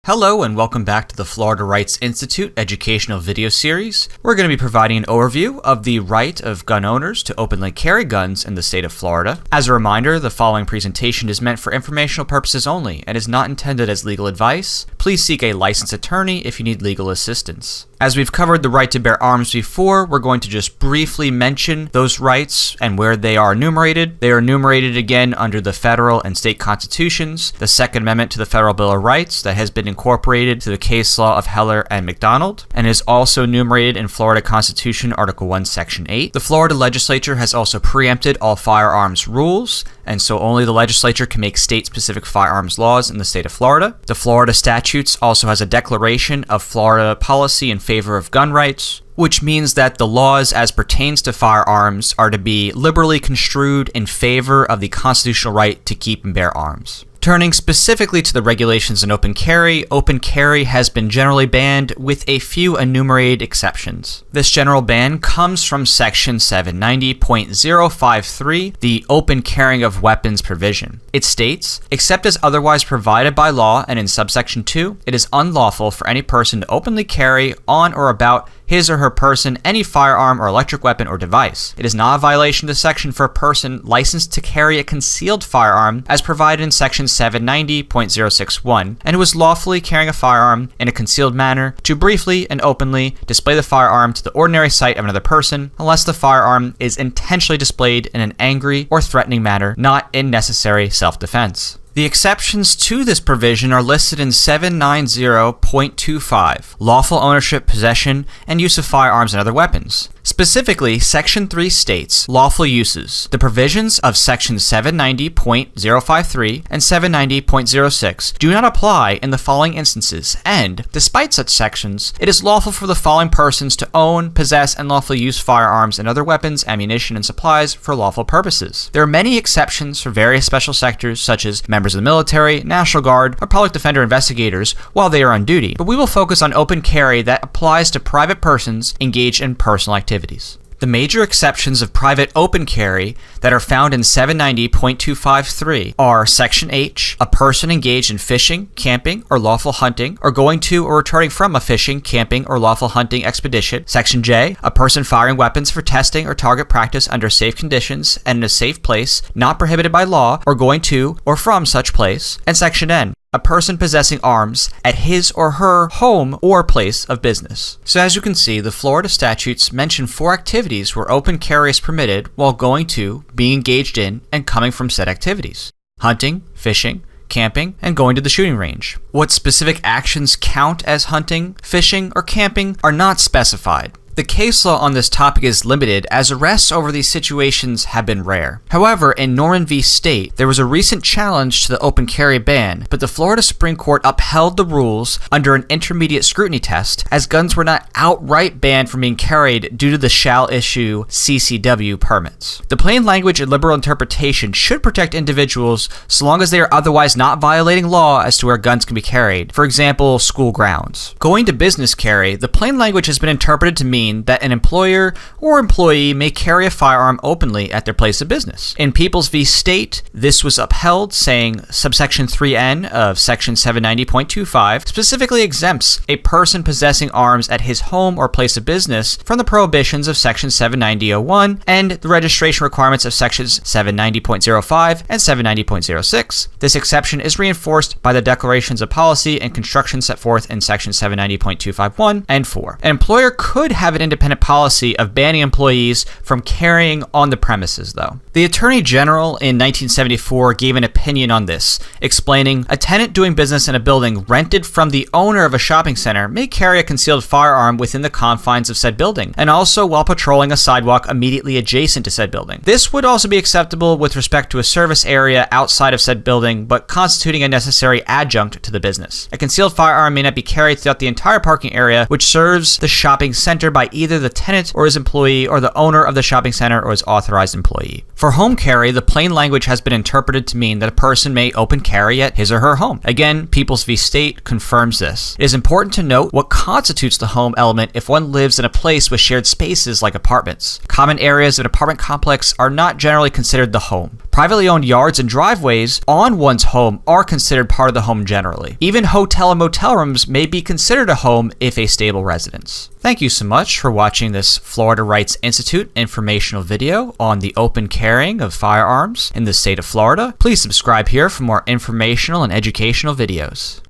Hello and welcome back to the Florida Rights Institute educational video series. We're going to be providing an overview of the right of gun owners to openly carry guns in the state of Florida. As a reminder, the following presentation is meant for informational purposes only and is not intended as legal advice. Please seek a licensed attorney if you need legal assistance. As we've covered the right to bear arms before, we're going to just briefly mention those rights and where they are enumerated. They are enumerated again under the federal and state constitutions, the Second Amendment to the Federal Bill of Rights that has been incorporated to the case law of Heller and McDonald, and is also enumerated in Florida Constitution Article 1, Section 8. The Florida legislature has also preempted all firearms rules, and so only the legislature can make state-specific firearms laws in the state of Florida. The Florida statutes also has a declaration of Florida policy in favor of gun rights, which means that the laws as pertains to firearms are to be liberally construed in favor of the constitutional right to keep and bear arms. Turning specifically to the regulations in open carry has been generally banned with a few enumerated exceptions. This general ban comes from Section 790.053, the open carrying of weapons provision. It states, except as otherwise provided by law, and in subsection 2, it is unlawful for any person to openly carry on or about his or her person any firearm or electric weapon or device. It is not a violation of the section for a person licensed to carry a concealed firearm as provided in Section 790.061, and who is lawfully carrying a firearm in a concealed manner to briefly and openly display the firearm to the ordinary sight of another person, unless the firearm is intentionally displayed in an angry or threatening manner, not in necessary self-defense. The exceptions to this provision are listed in 790.25, lawful ownership, possession, and use of firearms and other weapons. Specifically, Section 3 states, lawful uses. The provisions of Section 790.053 and 790.06 do not apply in the following instances, and, despite such sections, it is lawful for the following persons to own, possess, and lawfully use firearms and other weapons, ammunition, and supplies for lawful purposes. There are many exceptions for various special sectors, such as members of the military, National Guard, or public defender investigators while they are on duty, but we will focus on open carry that applies to private persons engaged in personal activities. The major exceptions of private open carry that are found in 790.253 are Section H, a person engaged in fishing, camping, or lawful hunting, or going to or returning from a fishing, camping, or lawful hunting expedition. Section J, a person firing weapons for testing or target practice under safe conditions and in a safe place, not prohibited by law, or going to or from such place. And Section N, a person possessing arms at his or her home or place of business. So as you can see, the Florida statutes mention 4 activities where open carry is permitted while going to, being engaged in, and coming from said activities: hunting, fishing, camping, and going to the shooting range. What specific actions count as hunting, fishing, or camping are not specified. The case law on this topic is limited, as arrests over these situations have been rare. However, in Norman v. State, there was a recent challenge to the open carry ban, but the Florida Supreme Court upheld the rules under an intermediate scrutiny test, as guns were not outright banned from being carried due to the shall issue CCW permits. The plain language and liberal interpretation should protect individuals so long as they are otherwise not violating law as to where guns can be carried, for example, school grounds. Going to business carry, the plain language has been interpreted to mean that an employer or employee may carry a firearm openly at their place of business. In Peoples v. State, this was upheld, saying subsection 3N of Section 790.25 specifically exempts a person possessing arms at his home or place of business from the prohibitions of Section 790.01 and the registration requirements of Sections 790.05 and 790.06. This exception is reinforced by the declarations of policy and construction set forth in Section 790.251 and 4. An employer could have an independent policy of banning employees from carrying on the premises, though. The Attorney General in 1974 gave an opinion on this, explaining, a tenant doing business in a building rented from the owner of a shopping center may carry a concealed firearm within the confines of said building, and also while patrolling a sidewalk immediately adjacent to said building. This would also be acceptable with respect to a service area outside of said building, but constituting a necessary adjunct to the business. A concealed firearm may not be carried throughout the entire parking area, which serves the shopping center by either the tenant or his employee or the owner of the shopping center or his authorized employee. For home carry, the plain language has been interpreted to mean that a person may open carry at his or her home. Again, Peoples v. State confirms this. It is important to note what constitutes the home element if one lives in a place with shared spaces like apartments. Common areas of an apartment complex are not generally considered the home. Privately owned yards and driveways on one's home are considered part of the home generally. Even hotel and motel rooms may be considered a home if a stable residence. Thank you so much for watching this Florida Rights Institute informational video on the open carrying of firearms in the state of Florida. Please subscribe here for more informational and educational videos.